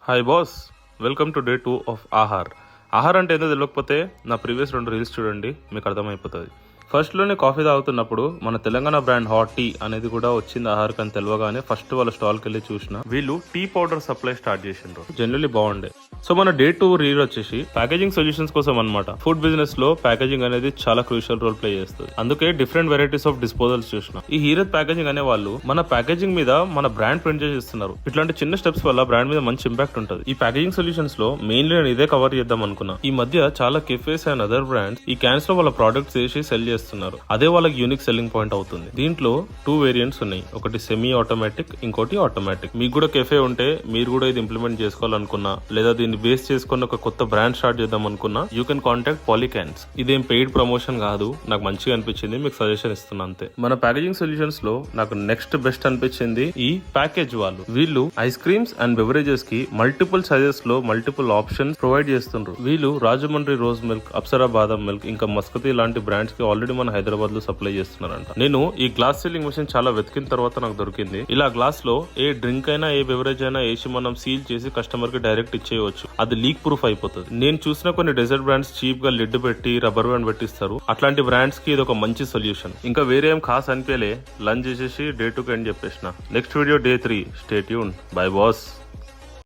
Hi boss, welcome to day 2 of Aahar. Aahar అంటే ఏదో తెలియకపోతే నా ప్రీవియస్ 2 రీల్స్ చూడండి, మీకు అర్థమైపోతుంది. ఫస్ట్లోనే కాఫీ తాగుతున్నప్పుడు మన తెలంగాణ బ్రాండ్ హాట్ టీ అనేది కూడా వచ్చింది ఆహార్ అని తెలియగానే ఫస్ట్ వాళ్ళ స్టాల్కి వెళ్ళి చూసిన వీళ్ళు టీ పౌడర్ సప్లై స్టార్ట్ చేసిండ్రు. జనరల్లీ బాగుండే. సో మన డే 2 రీల్ వచ్చేసి ప్యాకేజింగ్ సొల్యూషన్స్ కోసం అనమాట. ఫుడ్ బిజినెస్ లో ప్యాకేజింగ్ అనేది చాలా క్రూషియల్ రోల్ ప్లే చేస్తుంది. అందుకే డిఫరెంట్ వెరైటీస్ ఆఫ్ డిస్పోజల్స్ చూసిన. ఈ హీరత్ ప్యాకేజింగ్ అనే వాళ్ళు మన ప్యాకేజింగ్ మీద మన బ్రాండ్ ప్రింట్ చేస్తున్నారు. ఇట్లాంటి చిన్న స్టెప్స్ వల్ల బ్రాండ్ మీద మంచి ఇంపాక్ట్ ఉంటుంది. ఈ ప్యాకేజింగ్ సొల్యూషన్స్ లో మెయిన్లీ నేను ఇదే కవర్ చేద్దాం అనుకున్నా. ఈ మధ్య చాలా కెఫేస్ అండ్ అదర్ బ్రాండ్స్ ఈ క్యాన్స్ లో వాళ్ళ ప్రొడక్ట్స్ వేసి సెల్ చేస్తున్నారు. అదే వాళ్ళకి యూనిక్ సెల్లింగ్ పాయింట్ అవుతుంది. దీంట్లో 2 వేరియంట్స్ ఉన్నాయి. ఒకటి సెమీ ఆటోమేటిక్, ఇంకోటి ఆటోమేటిక్. మీకు కూడా కెఫే ఉంటే మీరు కూడా ఇది ఇంప్లిమెంట్ చేసుకోవాలనుకున్నా లేదా దీన్ని బేస్ చేసుకుని ఒక కొత్త బ్రాండ్ స్టార్ట్ చేద్దాం అనుకున్నా యూ కెన్ కాంటాక్ట్ పాలీక్యాన్స్. ఇదేం పెయిడ్ ప్రమోషన్ కాదు, నాకు మంచిగా అనిపించింది, మీకు సజెషన్ ఇస్తున్నా అంతే. మన ప్యాకేజింగ్ సొల్యూషన్స్ లో నాకు నెక్స్ట్ బెస్ట్ అనిపించింది ఈ ప్యాకేజ్ వాళ్ళు. వీళ్ళు ఐస్ క్రీమ్స్ అండ్ బెవరేజెస్ కి మల్టిపుల్ సైజెస్ లో మల్టిపుల్ ఆప్షన్స్ ప్రొవైడ్ చేస్తుండ్రు. వీళ్ళు రాజమండ్రి రోజ్ మిల్క్, అప్సరా బాదం మిల్క్, ఇంకా మస్కతి లాంటి బ్రాండ్స్ కి ఆల్రెడీ మన హైదరాబాద్ లో సప్లై చేస్తున్నారంట. నేను ఈ గ్లాస్ సీలింగ్ మిషన్ చాలా వెతికిన తర్వాత నాకు దొరికింది. ఇలా గ్లాస్ లో ఏ డ్రింక్ అయినా ఏ బెవరేజ్ అయినా వేసి మనం సీల్ చేసి కస్టమర్ కి డైరెక్ట్ ఇచ్చేయవచ్చు. అది లీక్ ప్రూఫ్ అయిపోతుంది. నేను చూసిన కొన్ని డెజర్ట్ బ్రాండ్స్ చీప్ గా లిడ్ పెట్టి రబ్బర్ బ్యాండ్ పెట్టిస్తారు. అట్లాంటి బ్రాండ్స్ కి ఇది ఒక మంచి సొల్యూషన్. ఇంకా వేరే ఏం ఖాస్ అనిపించలే. లంచ్ చేసేసి డే 2 కి ఎండ్ చెప్పేసిన. Next video day 3. Stay tune. By boss.